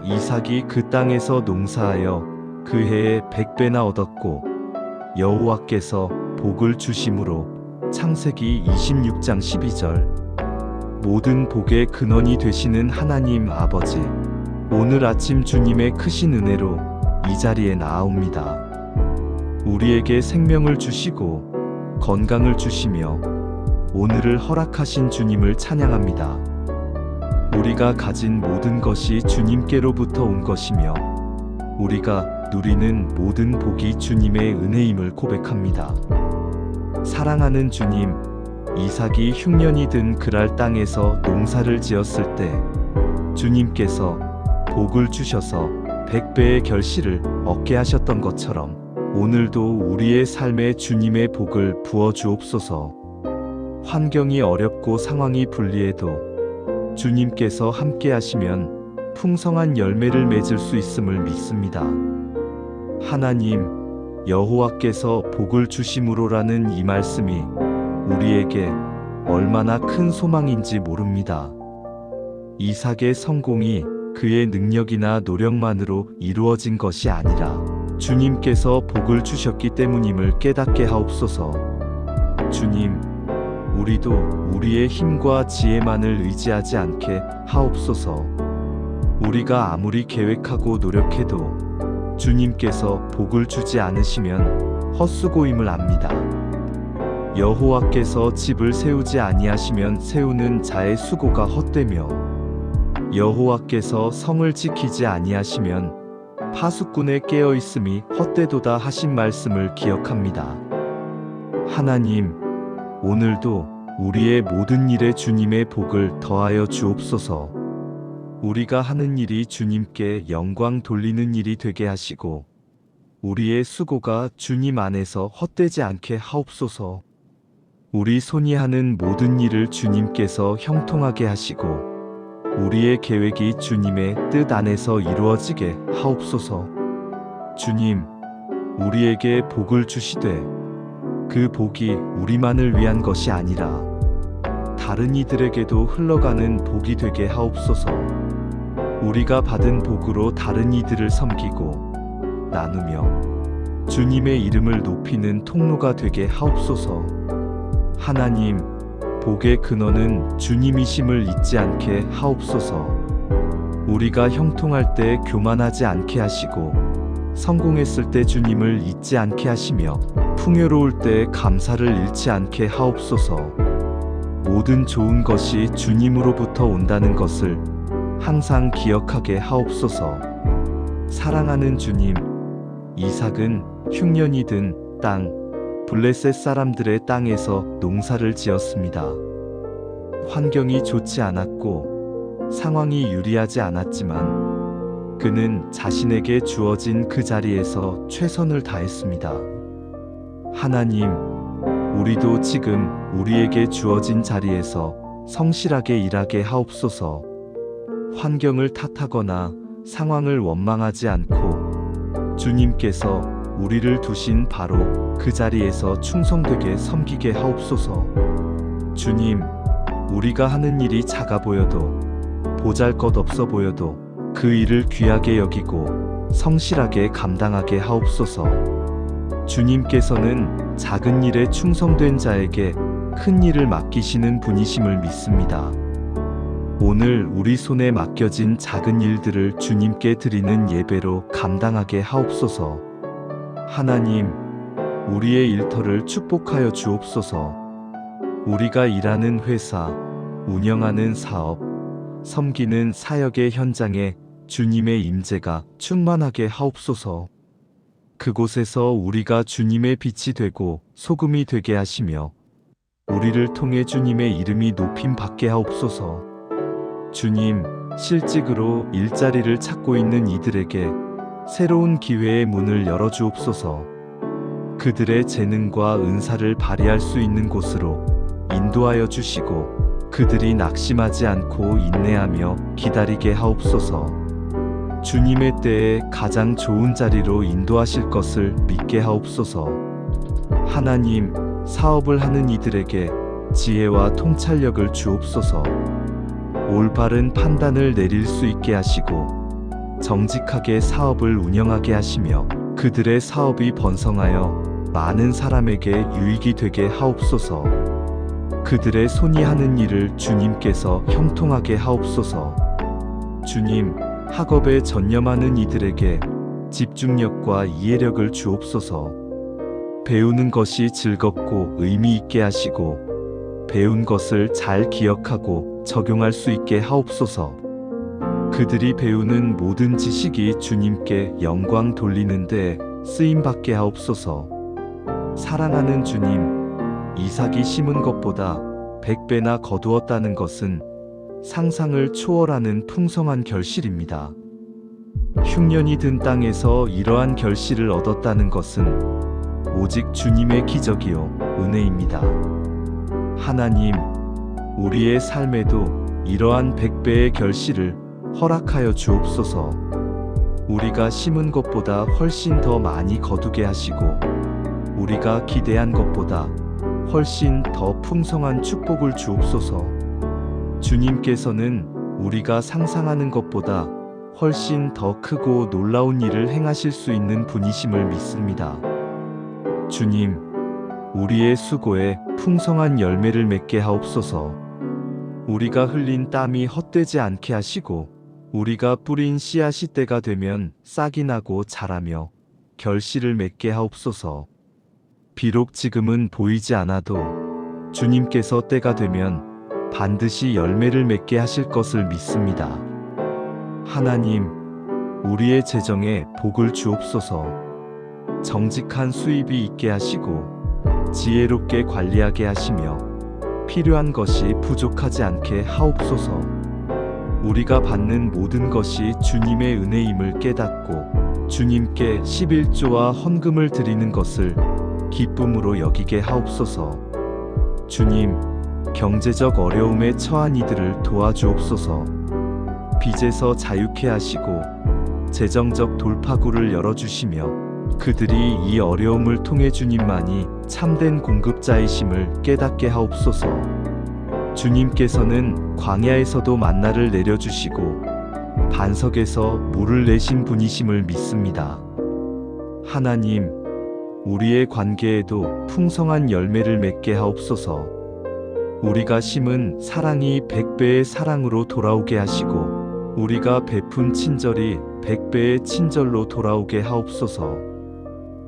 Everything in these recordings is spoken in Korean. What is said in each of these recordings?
이삭이 그 땅에서 농사하여 그 해에 100배나 얻었고 여호와께서 복을 주심으로. 창세기 26장 12절. 모든 복의 근원이 되시는 하나님 아버지, 오늘 아침 주님의 크신 은혜로 이 자리에 나아옵니다. 우리에게 생명을 주시고 건강을 주시며 오늘을 허락하신 주님을 찬양합니다. 우리가 가진 모든 것이 주님께로부터 온 것이며 우리가 누리는 모든 복이 주님의 은혜임을 고백합니다. 사랑하는 주님, 이삭이 흉년이 든 그랄 땅에서 농사를 지었을 때 주님께서 복을 주셔서 100배의 결실을 얻게 하셨던 것처럼 오늘도 우리의 삶에 주님의 복을 부어 주옵소서. 환경이 어렵고 상황이 불리해도 주님께서 함께 하시면 풍성한 열매를 맺을 수 있음을 믿습니다. 하나님, 여호와께서 복을 주심으로라는 이 말씀이 우리에게 얼마나 큰 소망인지 모릅니다. 이삭의 성공이 그의 능력이나 노력만으로 이루어진 것이 아니라 주님께서 복을 주셨기 때문임을 깨닫게 하옵소서. 주님, 우리도 우리의 힘과 지혜만을 의지하지 않게 하옵소서. 우리가 아무리 계획하고 노력해도 주님께서 복을 주지 않으시면 헛수고임을 압니다. 여호와께서 집을 세우지 아니하시면 세우는 자의 수고가 헛되며 여호와께서 성을 지키지 아니하시면 파수꾼의 깨어있음이 헛되도다 하신 말씀을 기억합니다. 하나님, 오늘도 우리의 모든 일에 주님의 복을 더하여 주옵소서. 우리가 하는 일이 주님께 영광 돌리는 일이 되게 하시고 우리의 수고가 주님 안에서 헛되지 않게 하옵소서. 우리 손이 하는 모든 일을 주님께서 형통하게 하시고 우리의 계획이 주님의 뜻 안에서 이루어지게 하옵소서. 주님, 우리에게 복을 주시되 그 복이 우리만을 위한 것이 아니라 다른 이들에게도 흘러가는 복이 되게 하옵소서. 우리가 받은 복으로 다른 이들을 섬기고 나누며 주님의 이름을 높이는 통로가 되게 하옵소서. 하나님, 복의 근원은 주님이심을 잊지 않게 하옵소서. 우리가 형통할 때 교만하지 않게 하시고 성공했을 때 주님을 잊지 않게 하시며 풍요로울 때 감사를 잃지 않게 하옵소서. 모든 좋은 것이 주님으로부터 온다는 것을 항상 기억하게 하옵소서. 사랑하는 주님, 이삭은 흉년이 든 땅 블레셋 사람들의 땅에서 농사를 지었습니다. 환경이 좋지 않았고 상황이 유리하지 않았지만 그는 자신에게 주어진 그 자리에서 최선을 다했습니다. 하나님, 우리도 지금 우리에게 주어진 자리에서 성실하게 일하게 하옵소서. 환경을 탓하거나 상황을 원망하지 않고 주님께서 우리를 두신 바로 그 자리에서 충성되게 섬기게 하옵소서. 주님, 우리가 하는 일이 작아 보여도 보잘것없어 보여도 그 일을 귀하게 여기고 성실하게 감당하게 하옵소서. 주님께서는 작은 일에 충성된 자에게 큰 일을 맡기시는 분이심을 믿습니다. 오늘 우리 손에 맡겨진 작은 일들을 주님께 드리는 예배로 감당하게 하옵소서. 하나님, 우리의 일터를 축복하여 주옵소서. 우리가 일하는 회사, 운영하는 사업, 섬기는 사역의 현장에 주님의 임재가 충만하게 하옵소서. 그곳에서 우리가 주님의 빛이 되고 소금이 되게 하시며 우리를 통해 주님의 이름이 높임 받게 하옵소서. 주님, 실직으로 일자리를 찾고 있는 이들에게 새로운 기회의 문을 열어주옵소서. 그들의 재능과 은사를 발휘할 수 있는 곳으로 인도하여 주시고 그들이 낙심하지 않고 인내하며 기다리게 하옵소서. 주님의 때에 가장 좋은 자리로 인도하실 것을 믿게 하옵소서. 하나님, 사업을 하는 이들에게 지혜와 통찰력을 주옵소서. 올바른 판단을 내릴 수 있게 하시고 정직하게 사업을 운영하게 하시며 그들의 사업이 번성하여 많은 사람에게 유익이 되게 하옵소서. 그들의 손이 하는 일을 주님께서 형통하게 하옵소서. 주님, 학업에 전념하는 이들에게 집중력과 이해력을 주옵소서. 배우는 것이 즐겁고 의미 있게 하시고 배운 것을 잘 기억하고 적용할 수 있게 하옵소서. 그들이 배우는 모든 지식이 주님께 영광 돌리는 데 쓰임받게 하옵소서. 사랑하는 주님, 이삭이 심은 것보다 100배나 거두었다는 것은 상상을 초월하는 풍성한 결실입니다. 흉년이 든 땅에서 이러한 결실을 얻었다는 것은 오직 주님의 기적이요 은혜입니다. 하나님, 우리의 삶에도 이러한 100배의 결실을 허락하여 주옵소서. 우리가 심은 것보다 훨씬 더 많이 거두게 하시고 우리가 기대한 것보다 훨씬 더 풍성한 축복을 주옵소서. 주님께서는 우리가 상상하는 것보다 훨씬 더 크고 놀라운 일을 행하실 수 있는 분이심을 믿습니다. 주님, 우리의 수고에 풍성한 열매를 맺게 하옵소서. 우리가 흘린 땀이 헛되지 않게 하시고 우리가 뿌린 씨앗이 때가 되면 싹이 나고 자라며 결실을 맺게 하옵소서. 비록 지금은 보이지 않아도 주님께서 때가 되면 반드시 열매를 맺게 하실 것을 믿습니다. 하나님, 우리의 재정에 복을 주옵소서. 정직한 수입이 있게 하시고 지혜롭게 관리하게 하시며 필요한 것이 부족하지 않게 하옵소서. 우리가 받는 모든 것이 주님의 은혜임을 깨닫고 주님께 11조와 헌금을 드리는 것을 기쁨으로 여기게 하옵소서. 주님, 경제적 어려움에 처한 이들을 도와주옵소서. 빚에서 자유케 하시고 재정적 돌파구를 열어주시며 그들이 이 어려움을 통해 주님만이 참된 공급자이심을 깨닫게 하옵소서. 주님께서는 광야에서도 만나를 내려주시고 반석에서 물을 내신 분이심을 믿습니다. 하나님, 우리의 관계에도 풍성한 열매를 맺게 하옵소서. 우리가 심은 사랑이 100배의 사랑으로 돌아오게 하시고 우리가 베푼 친절이 100배의 친절로 돌아오게 하옵소서.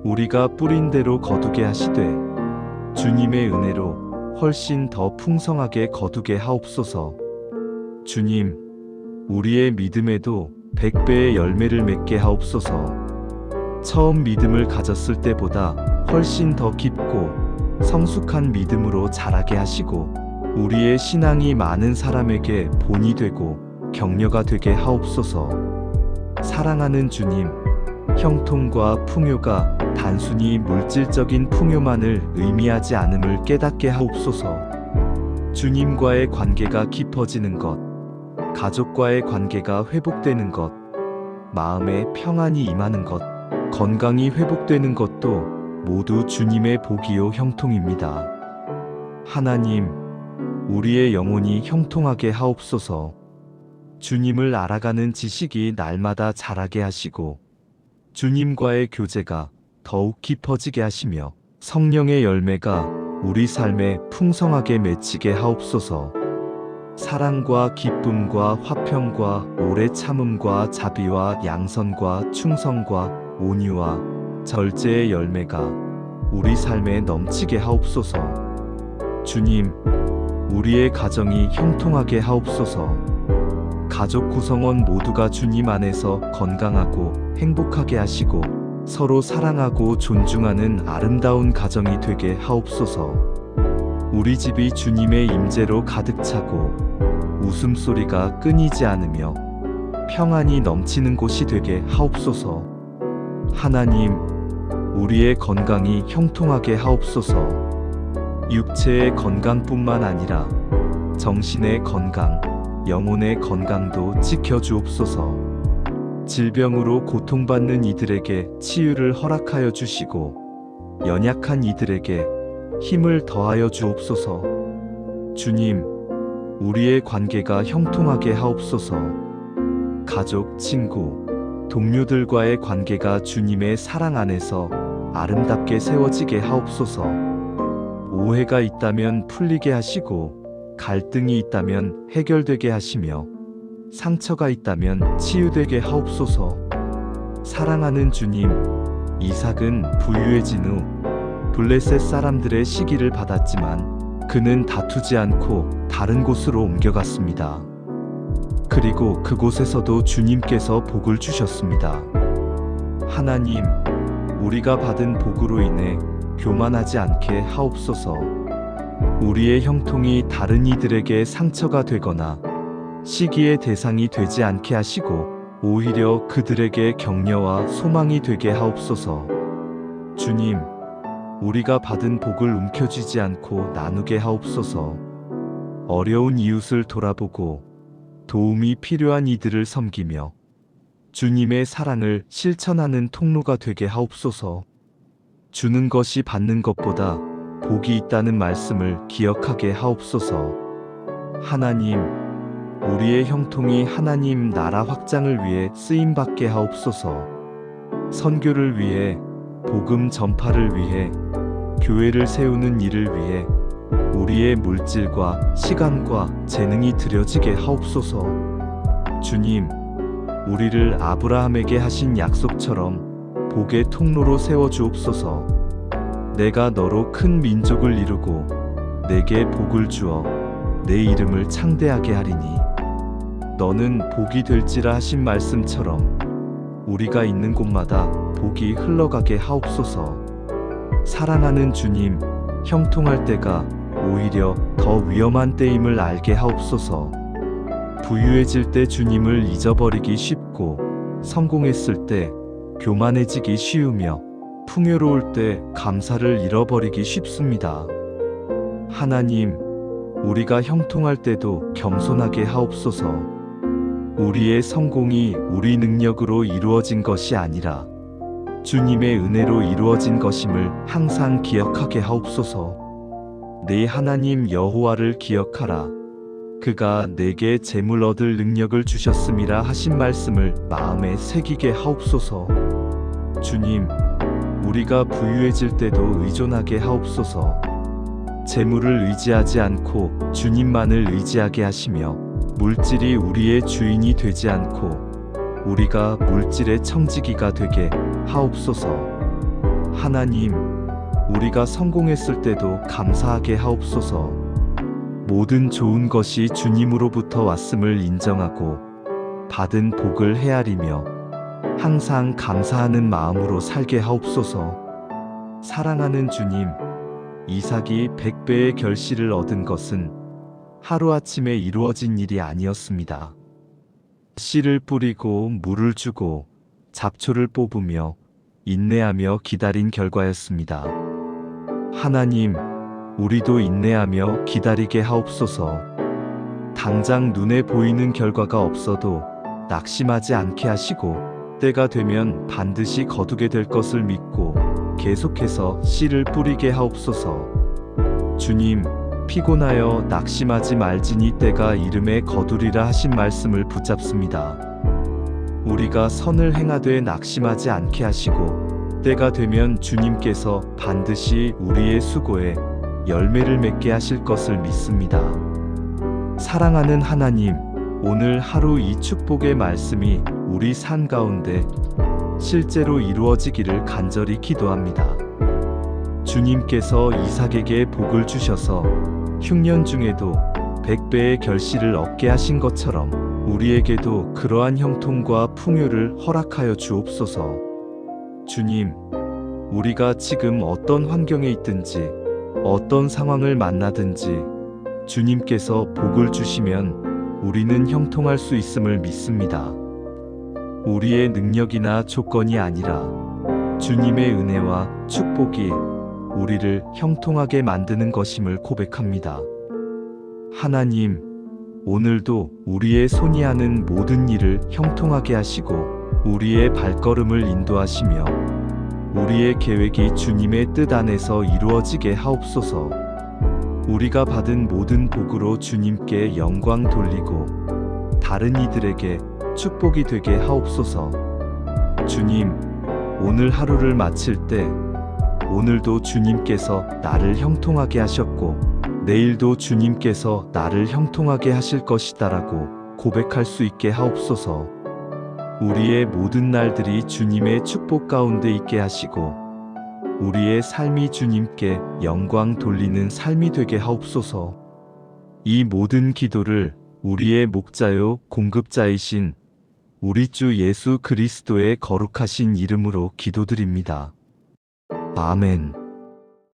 우리가 뿌린 대로 거두게 하시되 주님의 은혜로 훨씬 더 풍성하게 거두게 하옵소서. 주님, 우리의 믿음에도 100배의 열매를 맺게 하옵소서. 처음 믿음을 가졌을 때보다 훨씬 더 깊고 성숙한 믿음으로 자라게 하시고 우리의 신앙이 많은 사람에게 본이 되고 격려가 되게 하옵소서. 사랑하는 주님, 형통과 풍요가 단순히 물질적인 풍요만을 의미하지 않음을 깨닫게 하옵소서. 주님과의 관계가 깊어지는 것, 가족과의 관계가 회복되는 것, 마음에 평안이 임하는 것, 건강이 회복되는 것도 모두 주님의 복이요 형통입니다. 하나님, 우리의 영혼이 형통하게 하옵소서. 주님을 알아가는 지식이 날마다 자라게 하시고 주님과의 교제가 더욱 깊어지게 하시며 성령의 열매가 우리 삶에 풍성하게 맺히게 하옵소서. 사랑과 기쁨과 화평과 오래 참음과 자비와 양선과 충성과 온유와 절제의 열매가 우리 삶에 넘치게 하옵소서. 주님, 우리의 가정이 형통하게 하옵소서. 가족 구성원 모두가 주님 안에서 건강하고 행복하게 하시고 서로 사랑하고 존중하는 아름다운 가정이 되게 하옵소서. 우리 집이 주님의 임재로 가득 차고 웃음소리가 끊이지 않으며 평안이 넘치는 곳이 되게 하옵소서. 하나님, 우리의 건강이 형통하게 하옵소서. 육체의 건강뿐만 아니라 정신의 건강, 영혼의 건강도 지켜주옵소서. 질병으로 고통받는 이들에게 치유를 허락하여 주시고 연약한 이들에게 힘을 더하여 주옵소서. 주님, 우리의 관계가 형통하게 하옵소서. 가족, 친구, 동료들과의 관계가 주님의 사랑 안에서 아름답게 세워지게 하옵소서. 오해가 있다면 풀리게 하시고, 갈등이 있다면 해결되게 하시며, 상처가 있다면 치유되게 하옵소서. 사랑하는 주님, 이삭은 부유해진 후 블레셋 사람들의 시기를 받았지만 그는 다투지 않고 다른 곳으로 옮겨갔습니다. 그리고 그곳에서도 주님께서 복을 주셨습니다. 하나님, 우리가 받은 복으로 인해 교만하지 않게 하옵소서. 우리의 형통이 다른 이들에게 상처가 되거나 시기의 대상이 되지 않게 하시고 오히려 그들에게 격려와 소망이 되게 하옵소서. 주님, 우리가 받은 복을 움켜쥐지 않고 나누게 하옵소서. 어려운 이웃을 돌아보고 도움이 필요한 이들을 섬기며 주님의 사랑을 실천하는 통로가 되게 하옵소서. 주는 것이 받는 것보다 복이 있다는 말씀을 기억하게 하옵소서. 하나님, 우리의 형통이 하나님 나라 확장을 위해 쓰임받게 하옵소서. 선교를 위해, 복음 전파를 위해, 교회를 세우는 일을 위해 우리의 물질과 시간과 재능이 드려지게 하옵소서. 주님, 우리를 아브라함에게 하신 약속처럼 복의 통로로 세워주옵소서. 내가 너로 큰 민족을 이루고 내게 복을 주어 내 이름을 창대하게 하리니 너는 복이 될지라 하신 말씀처럼 우리가 있는 곳마다 복이 흘러가게 하옵소서. 사랑하는 주님, 형통할 때가 오히려 더 위험한 때임을 알게 하옵소서. 부유해질 때 주님을 잊어버리기 쉽고, 성공했을 때 교만해지기 쉬우며, 풍요로울 때 감사를 잃어버리기 쉽습니다. 하나님, 우리가 형통할 때도 겸손하게 하옵소서. 우리의 성공이 우리 능력으로 이루어진 것이 아니라 주님의 은혜로 이루어진 것임을 항상 기억하게 하옵소서. 내 하나님 여호와를 기억하라. 그가 내게 재물 얻을 능력을 주셨음이라 하신 말씀을 마음에 새기게 하옵소서. 주님, 우리가 부유해질 때도 의존하게 하옵소서. 재물을 의지하지 않고 주님만을 의지하게 하시며 물질이 우리의 주인이 되지 않고 우리가 물질의 청지기가 되게 하옵소서. 하나님, 우리가 성공했을 때도 감사하게 하옵소서. 모든 좋은 것이 주님으로부터 왔음을 인정하고 받은 복을 헤아리며 항상 감사하는 마음으로 살게 하옵소서. 사랑하는 주님, 이삭이 100배의 결실을 얻은 것은 하루아침에 이루어진 일이 아니었습니다. 씨를 뿌리고 물을 주고 잡초를 뽑으며 인내하며 기다린 결과였습니다. 하나님, 우리도 인내하며 기다리게 하옵소서. 당장 눈에 보이는 결과가 없어도 낙심하지 않게 하시고 때가 되면 반드시 거두게 될 것을 믿고 계속해서 씨를 뿌리게 하옵소서. 주님, 피곤하여 낙심하지 말지니 때가 이름에 거두리라 하신 말씀을 붙잡습니다. 우리가 선을 행하되 낙심하지 않게 하시고 때가 되면 주님께서 반드시 우리의 수고에 열매를 맺게 하실 것을 믿습니다. 사랑하는 하나님, 오늘 하루 이 축복의 말씀이 우리 삶 가운데 실제로 이루어지기를 간절히 기도합니다. 주님께서 이삭에게 복을 주셔서 흉년 중에도 100배의 결실을 얻게 하신 것처럼 우리에게도 그러한 형통과 풍요를 허락하여 주옵소서. 주님, 우리가 지금 어떤 환경에 있든지 어떤 상황을 만나든지 주님께서 복을 주시면 우리는 형통할 수 있음을 믿습니다. 우리의 능력이나 조건이 아니라 주님의 은혜와 축복이 우리를 형통하게 만드는 것임을 고백합니다. 하나님, 오늘도 우리의 손이 하는 모든 일을 형통하게 하시고 우리의 발걸음을 인도하시며 우리의 계획이 주님의 뜻 안에서 이루어지게 하옵소서. 우리가 받은 모든 복으로 주님께 영광 돌리고 다른 이들에게 축복이 되게 하옵소서. 주님, 오늘 하루를 마칠 때 오늘도 주님께서 나를 형통하게 하셨고 내일도 주님께서 나를 형통하게 하실 것이다라고 고백할 수 있게 하옵소서. 우리의 모든 날들이 주님의 축복 가운데 있게 하시고 우리의 삶이 주님께 영광 돌리는 삶이 되게 하옵소서. 이 모든 기도를 우리의 목자요 공급자이신 우리 주 예수 그리스도의 거룩하신 이름으로 기도드립니다. 아멘.